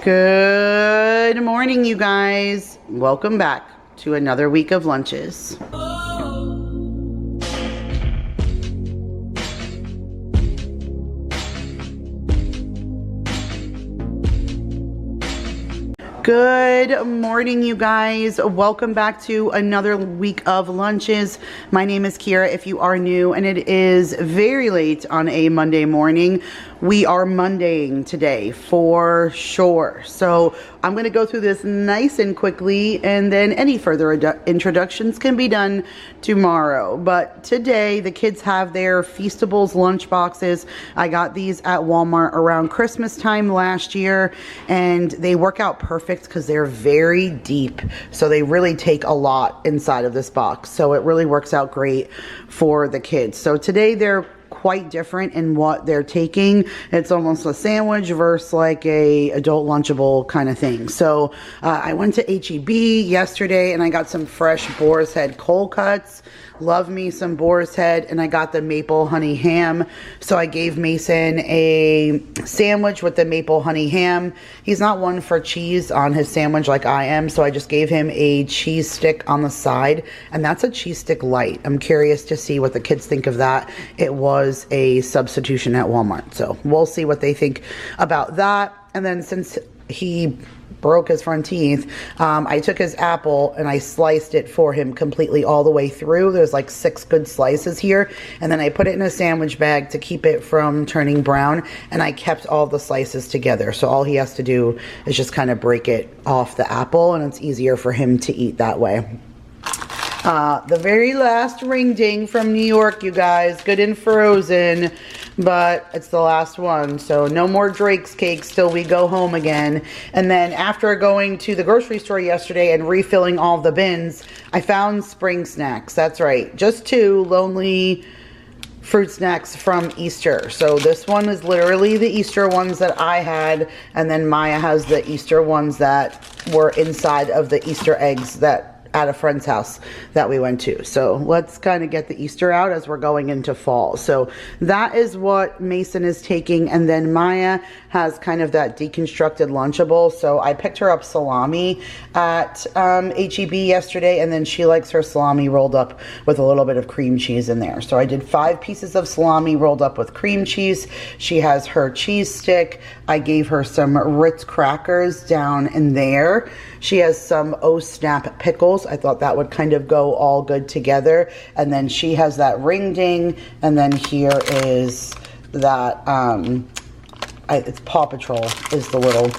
Good morning, you guys. Welcome back to another week of lunches. Good morning, you guys. Welcome back to another week of lunches. My name is Kira if you are new, and it is very late on a Monday morning. We are Mondaying today for sure. So I'm going to go through this nice and quickly, and then any further introductions can be done tomorrow. But today the kids have their Feastables lunch boxes. I got these at Walmart around Christmas time last year, and they work out perfect because they're very deep. So they really take a lot inside of this box. So it really works out great for the kids. So today they're quite different in what they're taking. It's almost a sandwich versus like a adult Lunchable kind of thing. So I went to H-E-B yesterday and I got some fresh boar's head cold cuts. Love me some boar's head, and I got the maple honey ham. So I gave Mason a sandwich with the maple honey ham. He's not one for cheese on his sandwich like I am, so I just gave him a cheese stick on the side, and that's a cheese stick light. I'm curious to see what the kids think of that. It was a substitution at Walmart, so we'll see what they think about that. And then since he broke his front teeth, I took his apple and I sliced it for him completely all the way through. There's like 6 good slices here, and then I put it in a sandwich bag to keep it from turning brown, and I kept all the slices together. So all he has to do is just kind of break it off the apple, and it's easier for him to eat that way. The very last ring ding from New York, you guys. Good and frozen, but it's the last one. So no more Drake's cakes till we go home again. And then after going to the grocery store yesterday and refilling all the bins, I found spring snacks. That's right. Just 2 lonely fruit snacks from Easter. So this one is literally the Easter ones that I had, and then Maya has the Easter ones that were inside of the Easter eggs that at a friend's house that we went to. So let's kind of get the Easter out as we're going into fall. So that is what Mason is taking, and then Maya has kind of that deconstructed Lunchable. So I picked her up salami at H-E-B yesterday, and then she likes her salami rolled up with a little bit of cream cheese in there. So I did 5 pieces of salami rolled up with cream cheese. She has her cheese stick. I gave her some Ritz crackers down in there. She has some Oh Snap pickles. I thought that would kind of go all good together. And then she has that ring ding. And then here is that, it's Paw Patrol is the little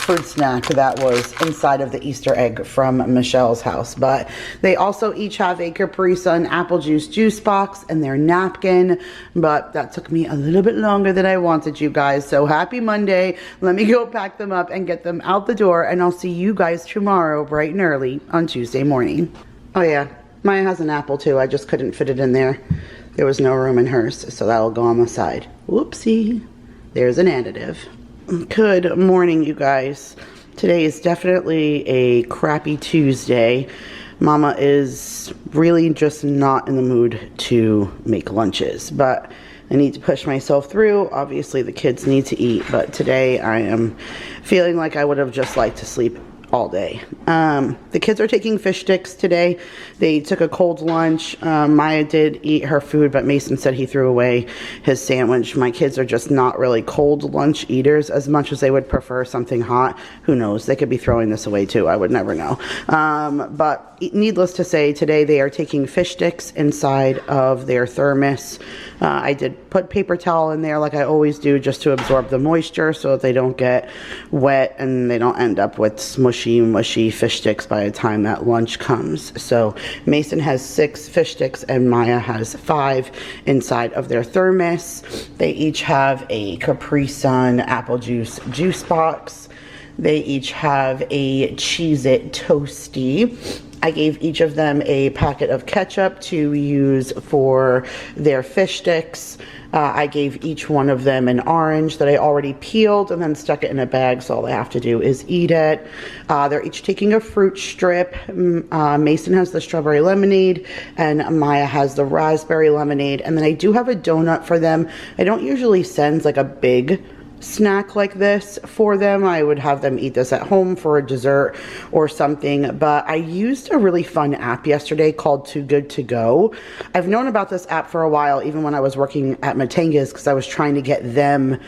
fruit snack that was inside of the Easter egg from Michelle's house. But they also each have a Capri Sun apple juice box and their napkin, but that took me a little bit longer than I wanted, you guys. So happy Monday. Let me go pack them up and get them out the door, and I'll see you guys tomorrow bright and early on Tuesday morning. Oh yeah, Maya has an apple too. I just couldn't fit it in there. There was no room in hers, so that'll go on the side. Whoopsie. There's an additive. Good morning, you guys. Today is definitely a crappy Tuesday. Mama is really just not in the mood to make lunches, but I need to push myself through. Obviously the kids need to eat, but today I am feeling like I would have just liked to sleep all day. The kids are taking fish sticks today. They took a cold lunch. Maya did eat her food, but Mason said he threw away his sandwich. My kids are just not really cold lunch eaters as much as they would prefer something hot. Who knows? They could be throwing this away too. I would never know. But needless to say, today they are taking fish sticks inside of their thermos. I did put paper towel in there like I always do, just to absorb the moisture so that they don't get wet and they don't end up with smushy, mushy fish sticks by the time that lunch comes. So Mason has 6 fish sticks and Maya has 5 inside of their thermos. They each have a Capri Sun apple juice box. They each have a Cheez-It Toasty. I gave each of them a packet of ketchup to use for their fish sticks. I gave each one of them an orange that I already peeled and then stuck it in a bag, so all they have to do is eat it. They're each taking a fruit strip. Mason has the strawberry lemonade and Maya has the raspberry lemonade. And then I do have a donut for them. I don't usually send like a big snack like this for them. I would have them eat this at home for a dessert or something. But I used a really fun app yesterday called Too Good To Go. I've known about this app for a while, even when I was working at Matanga's, because I was trying to get them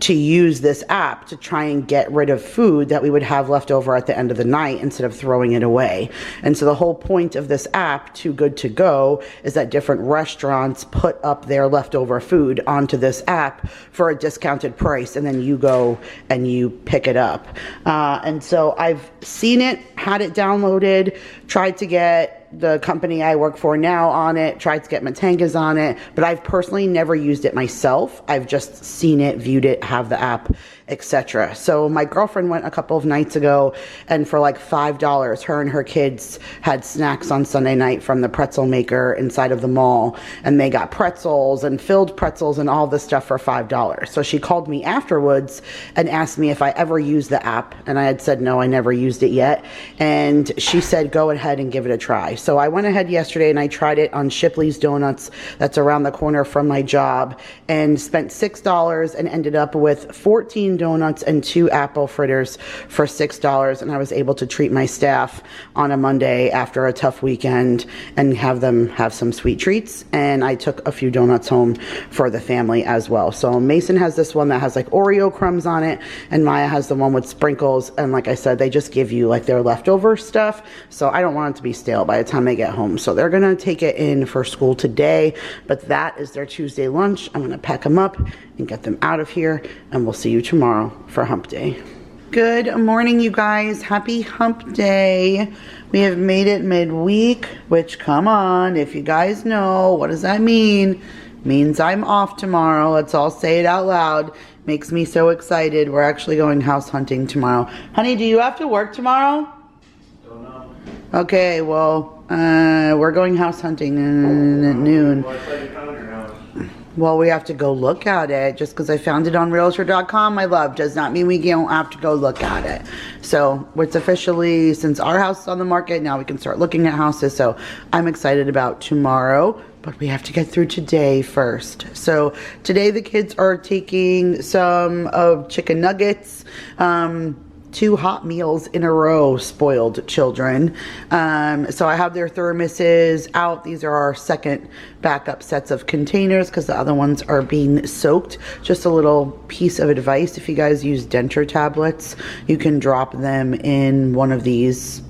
to use this app to try and get rid of food that we would have left over at the end of the night instead of throwing it away. And so the whole point of this app, Too Good To Go, is that different restaurants put up their leftover food onto this app for a discounted price, and then you go and you pick it up. And so I've seen it, had it downloaded, tried to get the company I work for now on it, tried to get Matanga's on it, but I've personally never used it myself. I've just seen it, viewed it, have the app, etc. So my girlfriend went a couple of nights ago, and for like $5, her and her kids had snacks on Sunday night from the pretzel maker inside of the mall, and they got pretzels and filled pretzels and all this stuff for $5. So she called me afterwards and asked me if I ever used the app, and I had said no, I never used it yet, and she said go ahead and give it a try. So I went ahead yesterday and I tried it on Shipley's Donuts, that's around the corner from my job, and spent $6 and ended up with 14 donuts and 2 apple fritters for $6, and I was able to treat my staff on a Monday after a tough weekend and have them have some sweet treats. And I took a few donuts home for the family as well. So Mason has this one that has like Oreo crumbs on it, and Maya has the one with sprinkles, and like I said, they just give you like their leftover stuff, so I don't want it to be stale by the time they get home. So they're gonna take it in for school today, but that is their Tuesday lunch. I'm gonna pack them up and get them out of here, and we'll see you tomorrow for hump day. Good morning, you guys. Happy hump day. We have made it midweek, which, come on, if you guys know, what does that mean? Means I'm off tomorrow. Let's all say it out loud. Makes me so excited. We're actually going house hunting tomorrow. Honey, do you have to work tomorrow? Don't know. Okay, well, we're going house hunting at noon. Well, we have to go look at it. Just because I found it on realtor.com, my love, does not mean we don't have to go look at it. So it's officially, since our house is on the market, now we can start looking at houses. So I'm excited about tomorrow, but we have to get through today first. So today the kids are taking some of chicken nuggets, 2 hot meals in a row, spoiled children. So I have their thermoses out. These are our second backup sets of containers because the other ones are being soaked. Just a little piece of advice: if you guys use denture tablets, you can drop them in one of these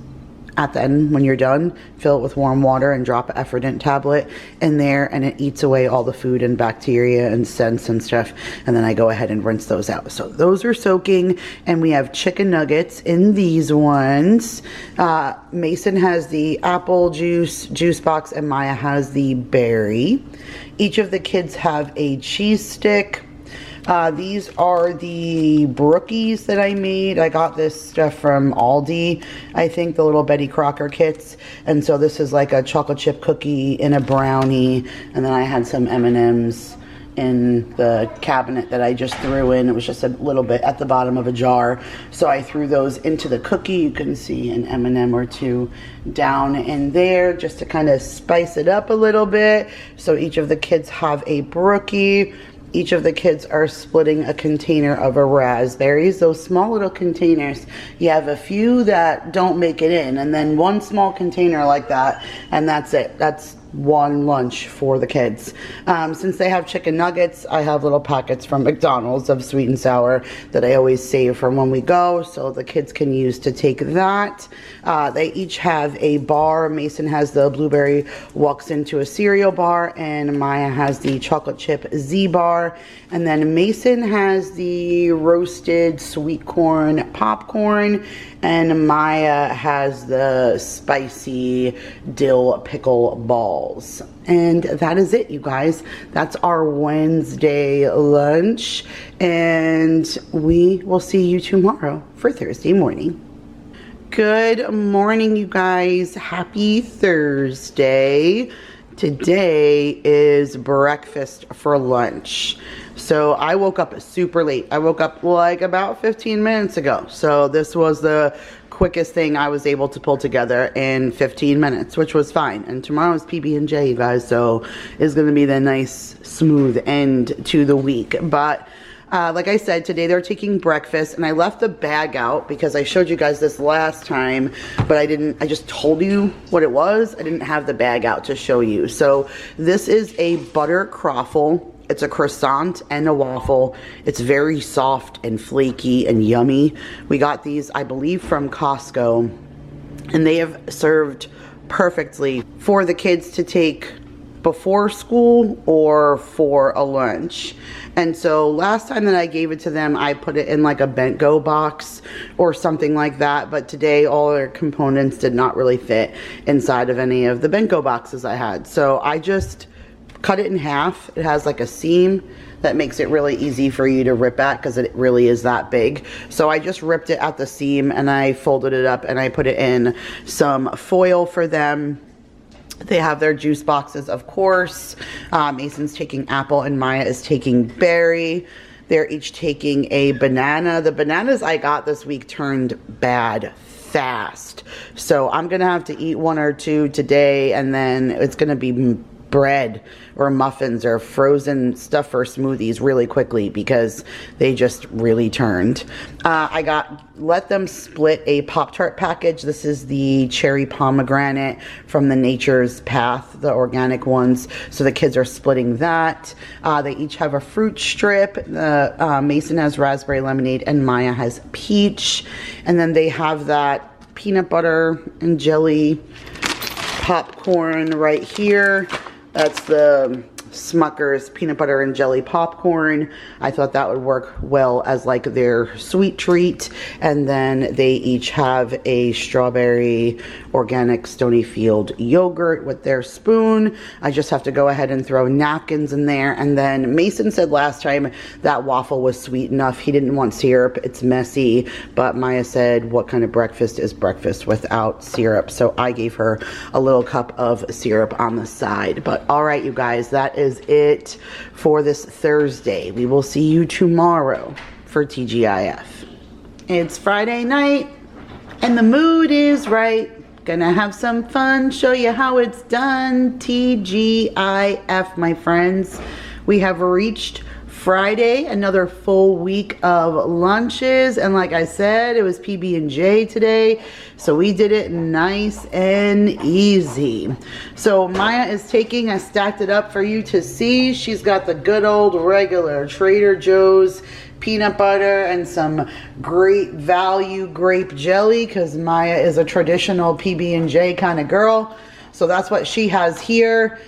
at the end when you're done. Fill it with warm water and drop an Effordent tablet in there, and it eats away all the food and bacteria and scents and stuff. And then I go ahead and rinse those out. So those are soaking, and we have chicken nuggets in these ones. Mason has the apple juice box, and Maya has the berry. Each of the kids have a cheese stick. These are the brookies that I made. I got this stuff from Aldi, I think, the little Betty Crocker kits. And so this is like a chocolate chip cookie in a brownie. And then I had some M&Ms in the cabinet that I just threw in. It was just a little bit at the bottom of a jar. So I threw those into the cookie. You can see an M&M or 2 down in there just to kind of spice it up a little bit. So each of the kids have a brookie. Each of the kids are splitting a container of a raspberries, those small little containers. You have a few that don't make it in, and then one small container like that, and that's it. That's one lunch for the kids. Since they have chicken nuggets, I have little packets from McDonald's of sweet and sour that I always save for when we go, so the kids can use to take that. They each have a bar. Mason has the blueberry walks into a cereal bar, and Maya has the chocolate chip Z bar. And then Mason has the roasted sweet corn popcorn, and Maya has the spicy dill pickle balls. And that is it, you guys. That's our Wednesday lunch, and we will see you tomorrow for Thursday morning. Good morning, you guys. Happy Thursday. Today is breakfast for lunch. So I woke up super late. I woke up like about 15 minutes ago. So this was the quickest thing I was able to pull together in 15 minutes, which was fine. And tomorrow's PB&J, you guys, so it's going to be the nice smooth end to the week. But Like I said, today they're taking breakfast, and I left the bag out because I showed you guys this last time, but I just told you what it was. I didn't have the bag out to show you. So this is a butter croffle. It's a croissant and a waffle. It's very soft and flaky and yummy. We got these, I believe, from Costco, and they have served perfectly for the kids to take before school or for a lunch. And so last time that I gave it to them, I put it in like a bento box or something like that. But today all their components did not really fit inside of any of the bento boxes I had. So I just cut it in half. It has like a seam that makes it really easy for you to rip at because it really is that big. So I just ripped it at the seam and I folded it up and I put it in some foil for them. They have their juice boxes, of course. Mason's taking apple and Maya is taking berry. They're each taking a banana. The bananas I got this week turned bad fast. So I'm gonna have to eat one or two today, and then it's gonna be bread or muffins or frozen stuff for smoothies really quickly because they just really turned. Let them split a Pop-Tart package. This is the cherry pomegranate from the Nature's Path, the organic ones. So the kids are splitting that. They each have a fruit strip. Mason has raspberry lemonade and Maya has peach. And then they have that peanut butter and jelly popcorn right here. That's the Smucker's peanut butter and jelly popcorn. I thought that would work well as like their sweet treat. And then they each have a strawberry organic Stonyfield yogurt with their spoon. I just have to go ahead and throw napkins in there. And then Mason said last time that waffle was sweet enough. He didn't want syrup. It's messy. But Maya said, what kind of breakfast is breakfast without syrup? So I gave her a little cup of syrup on the side. But all right, you guys, that is it for this Thursday. We will see you tomorrow for TGIF. It's Friday night and the mood is right. Gonna have some fun, show you how it's done. TGIF, my friends. We have reached Friday, another full week of lunches, and like I said, it was PB&J today, so we did it nice and easy. So Maya is taking, I stacked it up for you to see. She's got the good old regular Trader Joe's peanut butter and some Great Value grape jelly, because Maya is a traditional PB&J kind of girl. So that's what she has here.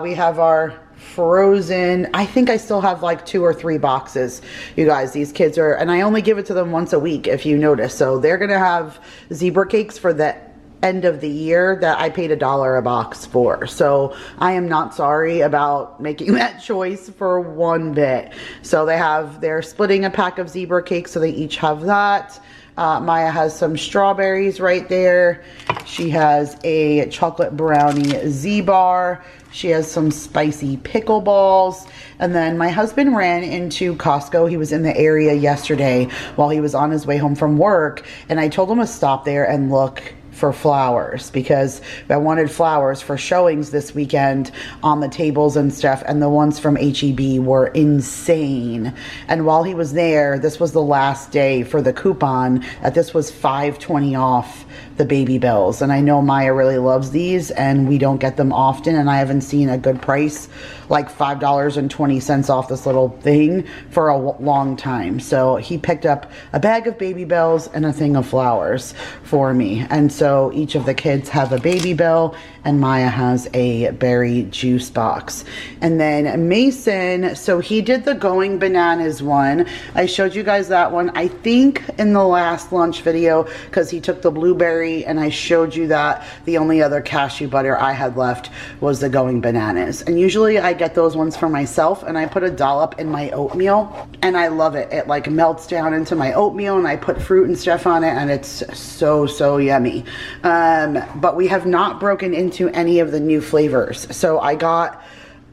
We have our frozen, I think I still have like 2 or 3 boxes. You guys, these kids are, and I only give it to them once a week if you notice. So they're gonna have zebra cakes for the end of the year that I paid $1 a box for. So I am not sorry about making that choice for one bit. So they're splitting a pack of zebra cakes, so they each have that. Maya has some strawberries right there. She has a chocolate brownie Z-bar. She has some spicy pickle balls. And then my husband ran into Costco. He was in the area yesterday while he was on his way home from work. And I told him to stop there and look for flowers because I wanted flowers for showings this weekend on the tables and stuff, and the ones from H-E-B were insane. And while he was there, this was the last day for the coupon that this was $5.20 off the baby bells. And I know Maya really loves these and we don't get them often, and I haven't seen a good price like $5.20 off this little thing for a long time. So he picked up a bag of baby bells and a thing of flowers for me. And so each of the kids have a baby bell and Maya has a berry juice box. And then Mason, so he did the Going Bananas one. I showed you guys that one, I think in the last lunch video, because he took the blueberry and I showed you that the only other cashew butter I had left was the Going Bananas. And usually I get those ones for myself and I put a dollop in my oatmeal and I love it. It like melts down into my oatmeal and I put fruit and stuff on it and it's so yummy. But we have not broken into any of the new flavors. So I got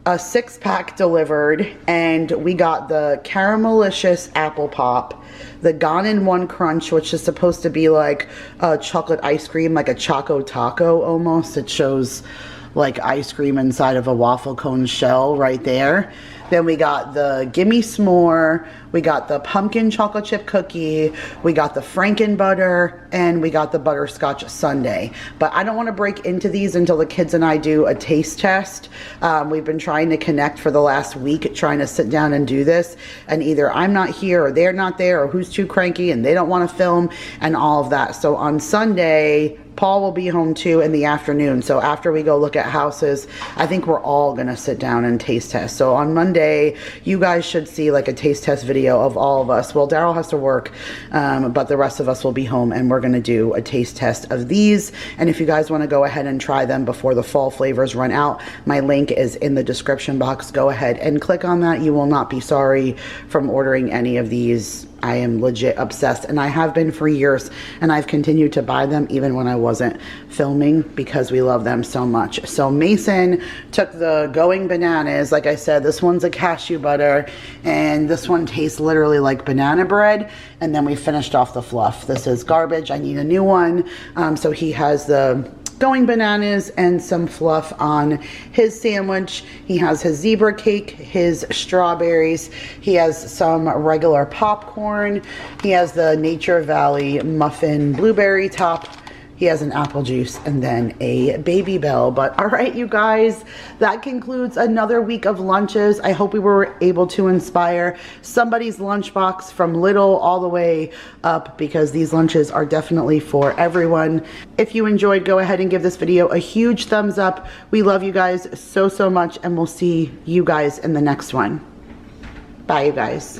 a 6-pack delivered and we got the Caramelicious Apple Pop, the Gone in One Crunch, which is supposed to be like a chocolate ice cream, like a Choco Taco almost. It shows like ice cream inside of a waffle cone shell right there. Then we got the Gimme S'more, we got the pumpkin chocolate chip cookie, we got the Franken butter, and we got the butterscotch sundae. But I don't want to break into these until the kids and I do a taste test. We've been trying to connect for the last week, trying to sit down and do this, and either I'm not here or they're not there or who's too cranky and they don't want to film and all of that. So on Sunday, Paul will be home too in the afternoon. So after we go look at houses, I think we're all gonna sit down and taste test. So on Monday, you guys should see like a taste test video of all of us. Well, Daryl has to work, but the rest of us will be home and we're gonna do a taste test of these. And if you guys wanna go ahead and try them before the fall flavors run out, my link is in the description box. Go ahead and click on that. You will not be sorry from ordering any of these. I am legit obsessed, and I have been for years, and I've continued to buy them even when I wasn't filming because we love them so much. So Mason took the Going Bananas. Like I said, this one's a cashew butter, and this one tastes literally like banana bread, and then we finished off the fluff. This is garbage. I need a new one. So he has the Going Bananas and some fluff on his sandwich. He has his zebra cake, his strawberries. He has some regular popcorn. He has the Nature Valley muffin blueberry top. He has an apple juice and then a Baby Bell. But all right, you guys, that concludes another week of lunches. I hope we were able to inspire somebody's lunchbox from little all the way up, because these lunches are definitely for everyone. If you enjoyed, go ahead and give this video a huge thumbs up. We love you guys so, so much, and we'll see you guys in the next one. Bye, you guys.